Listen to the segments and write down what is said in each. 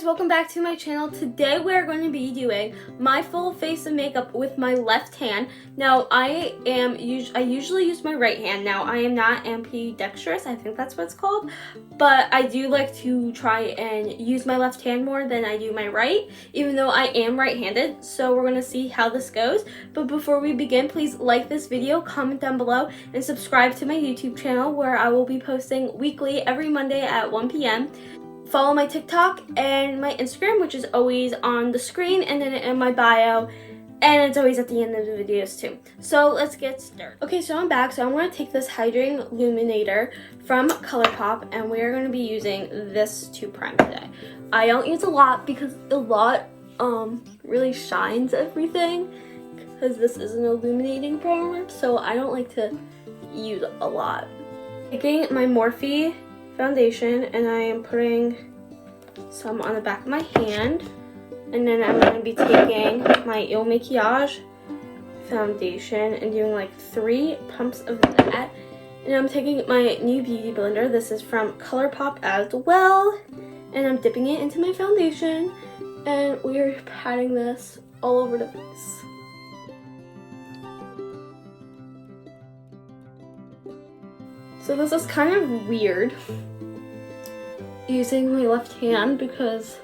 welcome back to my channel. Today we're going to be doing my full face of makeup with my left hand. Now I usually use my right hand. Now I am not ambidextrous, I think that's what it's called, but I do like to try and use my left hand more than I do my right, even though I am right-handed. So we're going to see how this goes. But before we begin, please like this video, comment down below, and subscribe to my YouTube channel where I will be posting weekly every Monday at 1 p.m. Follow my TikTok and my Instagram, which is always on the screen and then in my bio, and it's always at the end of the videos too. So let's get started. Okay, so I'm back. So I'm going to take this Hydrating Illuminator from ColourPop, and we're going to be using this to prime today. I don't use a lot because a lot really shines everything, because this is an illuminating primer, so I don't like to use a lot. Taking my Morphe foundation, and I am putting some on the back of my hand, and then I'm going to be taking my Il Makiage foundation and doing like 3 pumps of that, and I'm taking my new beauty blender. This is from ColourPop as well, and I'm dipping it into my foundation, and we are patting this all over the face. So this is kind of weird using my left hand because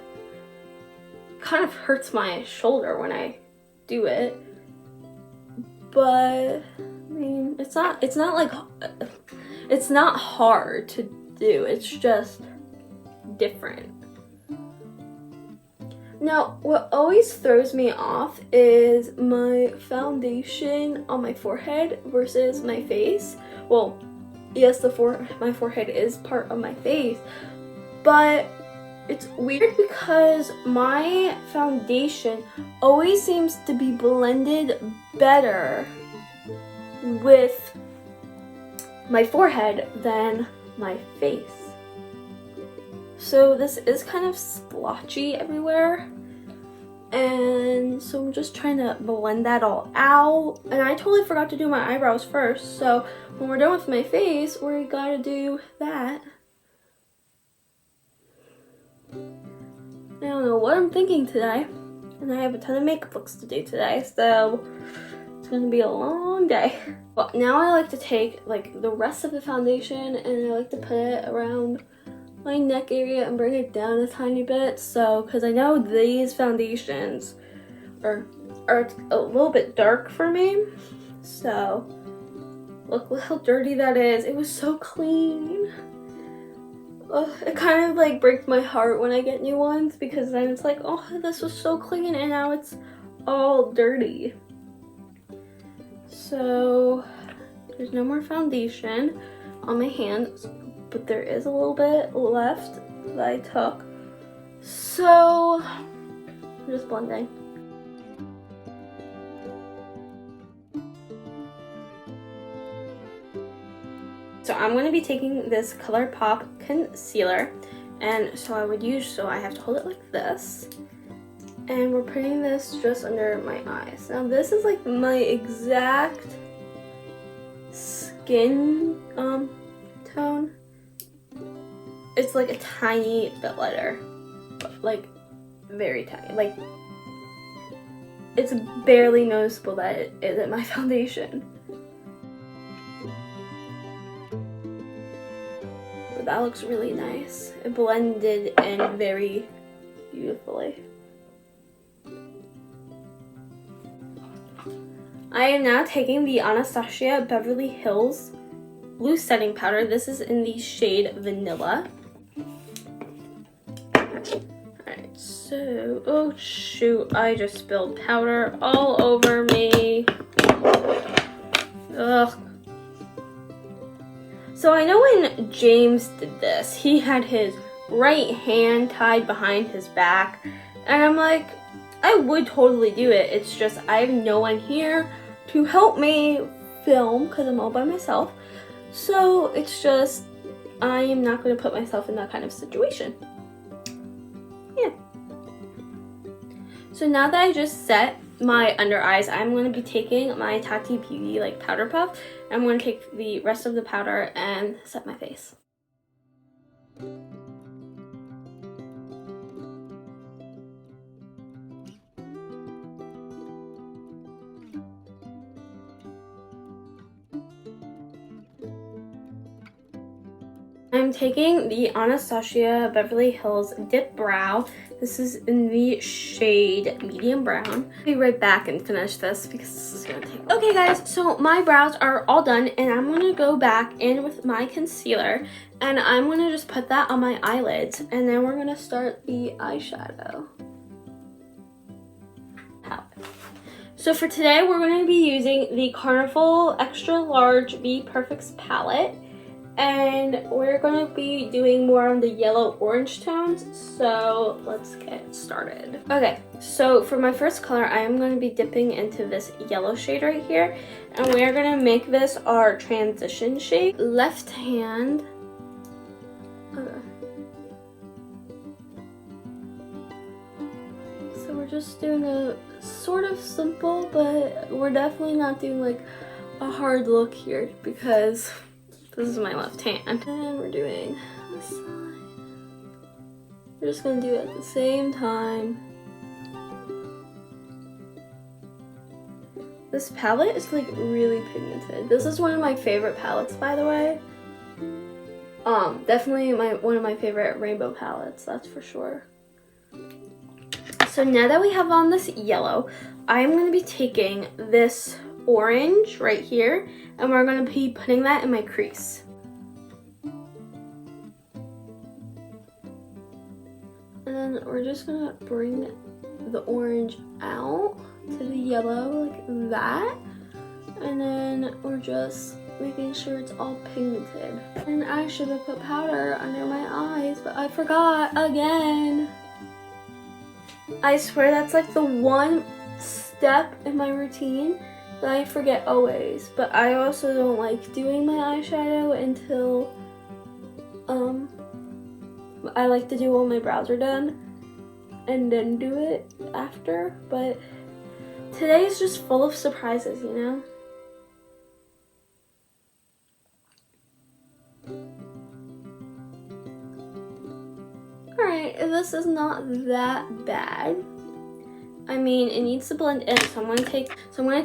it kind of hurts my shoulder when I do it. But I mean, it's not hard to do. It's just different. Now, what always throws me off is my foundation on my forehead versus my face. Well, yes, my forehead is part of my face, but it's weird because my foundation always seems to be blended better with my forehead than my face. So this is kind of splotchy everywhere, and so I'm just trying to blend that all out. And I totally forgot to do my eyebrows first, so when we're done with my face, we gotta do that. I don't know what I'm thinking today, and I have a ton of makeup looks to do today, so it's gonna be a long day. Well, now I like to take like the rest of the foundation and I like to put it around my neck area and bring it down a tiny bit. So, because I know these foundations are a little bit dark for me, so look how dirty that is. It was so clean. It kind of like breaks my heart when I get new ones, because then it's like, oh, this was so clean and now it's all dirty. So there's no more foundation on my hands, but there is a little bit left that I took. So I'm just blending. So I'm going to be taking this ColourPop concealer, and so I have to hold it like this, and we're putting this just under my eyes. Now this is like my exact skin tone. It's like a tiny bit lighter, but like very tiny. Like it's barely noticeable that it isn't my foundation. But that looks really nice. It blended in very beautifully. I am now taking the Anastasia Beverly Hills Blue Setting Powder. This is in the shade Vanilla. Alright, so, oh shoot, I just spilled powder all over me. Ugh. So I know when James did this, he had his right hand tied behind his back, and I'm like, I would totally do it. It's just I have no one here to help me film because I'm all by myself. So it's just, I am not going to put myself in that kind of situation. Yeah. So now that I just set my under eyes, I'm going to be taking my Tati Beauty like powder puff. I'm going to take the rest of the powder and set my face. I'm taking the Anastasia Beverly Hills Dip Brow. This is in the shade medium brown. I'll be right back and finish this because this is gonna take. Okay guys, so my brows are all done and I'm gonna go back in with my concealer and I'm gonna just put that on my eyelids and then we're gonna start the eyeshadow palette. So for today, we're gonna be using the Carnival Extra Large V Perfects palette. And we're going to be doing more on the yellow orange tones, so let's get started. Okay, so for my first color, I am going to be dipping into this yellow shade right here, and we are going to make this our transition shade. Left hand. Okay. So we're just doing a sort of simple, but we're definitely not doing like a hard look here because this is my left hand. And we're doing this side. We're just gonna do it at the same time. This palette is like really pigmented. This is one of my favorite palettes, by the way. Definitely one of my favorite rainbow palettes, that's for sure. So now that we have on this yellow, I'm gonna be taking this orange right here and we're going to be putting that in my crease. And then we're just going to bring the orange out to the yellow like that. And then we're just making sure it's all pigmented. And I should have put powder under my eyes, but I forgot again. I swear that's like the one step in my routine that I forget always, but I also don't like doing my eyeshadow until I like to do all my brows are done and then do it after, but today is just full of surprises, you know? Alright, this is not that bad. I mean, it needs to blend in, so I'm gonna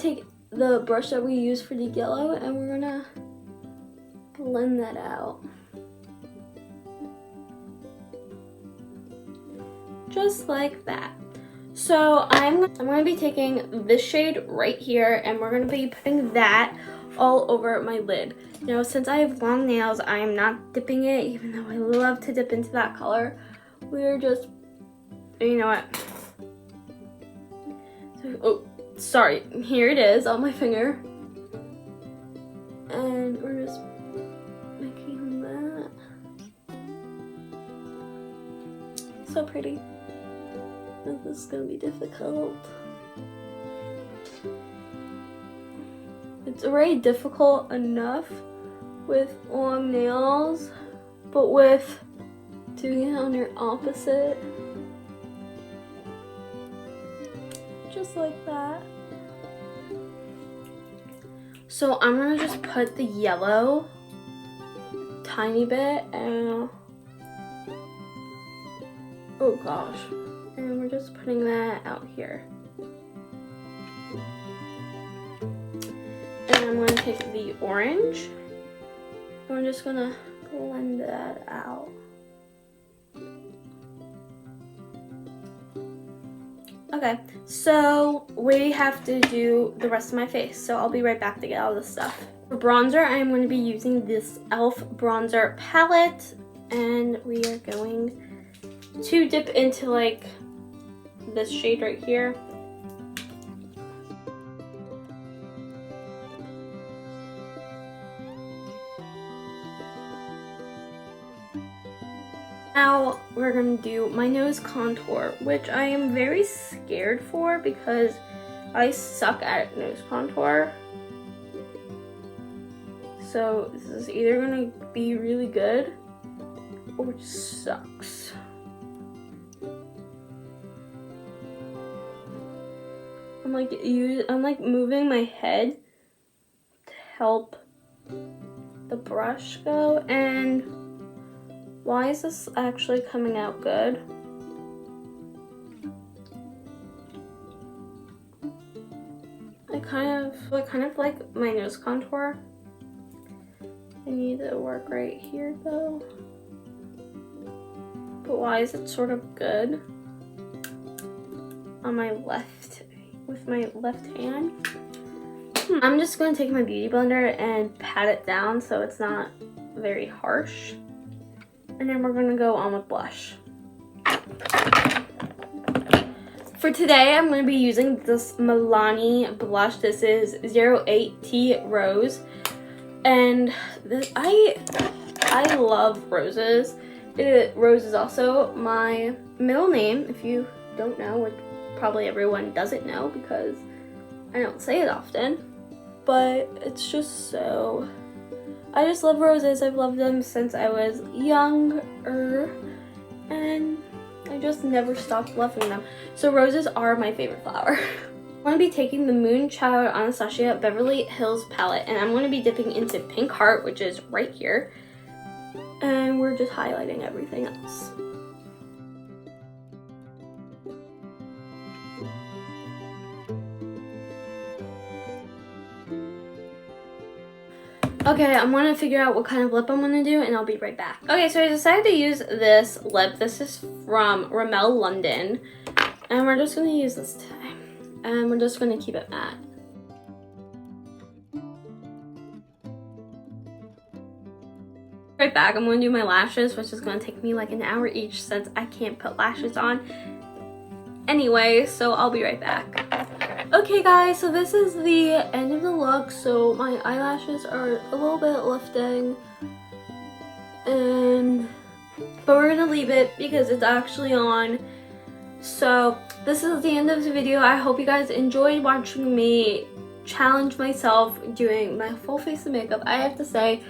take the brush that we use for the yellow and we're gonna blend that out. Just like that. So I'm gonna be taking this shade right here and we're gonna be putting that all over my lid. Now, since I have long nails, I am not dipping it, even though I love to dip into that color. We're just, you know what? So, oh, sorry, here it is on my finger. And we're just making that. So pretty. This is gonna be difficult. It's already difficult enough with long nails, but with doing it on your opposite, just like that. So I'm gonna just put the yellow tiny bit and oh gosh, and we're just putting that out here. And I'm gonna take the orange and we're just gonna blend that out. Okay, so we have to do the rest of my face, so I'll be right back to get all this stuff. For bronzer, I am going to be using this e.l.f. bronzer palette, and we are going to dip into like this shade right here. Now we're gonna do my nose contour, which I am very scared for because I suck at nose contour. So this is either gonna be really good or it sucks. I'm like moving my head to help the brush go, and why is this actually coming out good? I kind of like my nose contour. I need to work right here though. But why is it sort of good on my left, with my left hand? I'm just going to take my beauty blender and pat it down so it's not very harsh. And then we're going to go on with blush. For today, I'm going to be using this Milani blush. This is 08T Rose. And this, I love roses. Rose is also my middle name, if you don't know, which probably everyone doesn't know because I don't say it often. But it's just so, I just love roses. I've loved them since I was younger, and I just never stopped loving them. So roses are my favorite flower. I'm going to be taking the Moonchild Anastasia Beverly Hills palette, and I'm going to be dipping into Pink Heart, which is right here, and we're just highlighting everything else. Okay, I'm gonna figure out what kind of lip I'm gonna do and I'll be right back. Okay, so I decided to use this lip. This is from Rimmel London. And we're just gonna use this today. And we're just gonna keep it matte. Right back, I'm gonna do my lashes, which is gonna take me like an hour each since I can't put lashes on anyway, so I'll be right back. Okay guys, so this is the end of the look. So my eyelashes are a little bit lifting, but we're gonna leave it because it's actually on. So this is the end of the video. I hope you guys enjoyed watching me challenge myself doing my full face of makeup. I have to say,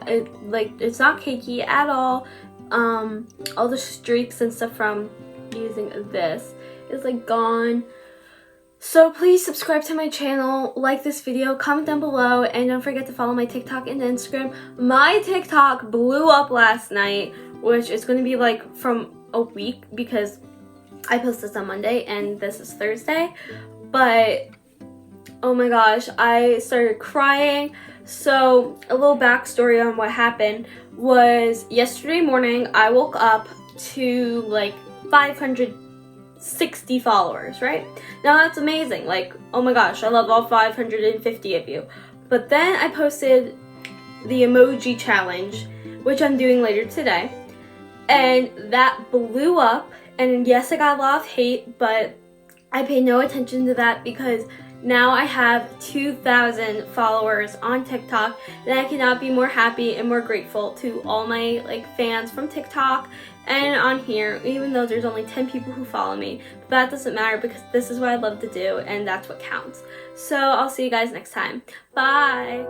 it's not cakey at all. All the streaks and stuff from using this is like gone. So please subscribe to my channel, like this video, comment down below, and don't forget to follow my TikTok and Instagram. My TikTok blew up last night, which is going to be like from a week because I posted this on Monday and this is Thursday. But oh my gosh, I started crying. So a little backstory on what happened was yesterday morning I woke up to like 560 followers, right? Now that's amazing. Like, oh my gosh, I love all 550 of you. But then I posted the emoji challenge, which I'm doing later today, and that blew up. And yes, I got a lot of hate, but I pay no attention to that because now I have 2,000 followers on TikTok, and I cannot be more happy and more grateful to all my fans from TikTok and on here, even though there's only 10 people who follow me. But that doesn't matter because this is what I love to do and that's what counts. So I'll see you guys next time. Bye!